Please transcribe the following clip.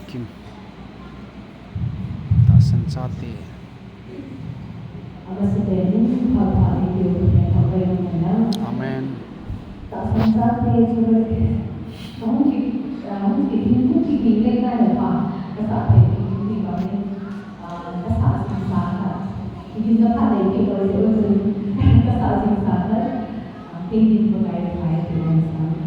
kim ta san cha te amen ta san cha te chu không chỉ không chỉ những cái chỉ mình lên đây là phải cái xã thể thì có những cái xã sinh sản là thì chúng ta phát triển cái đời sống cái xã sinh sản đó kinh nghiệm của cái phải thì làm sao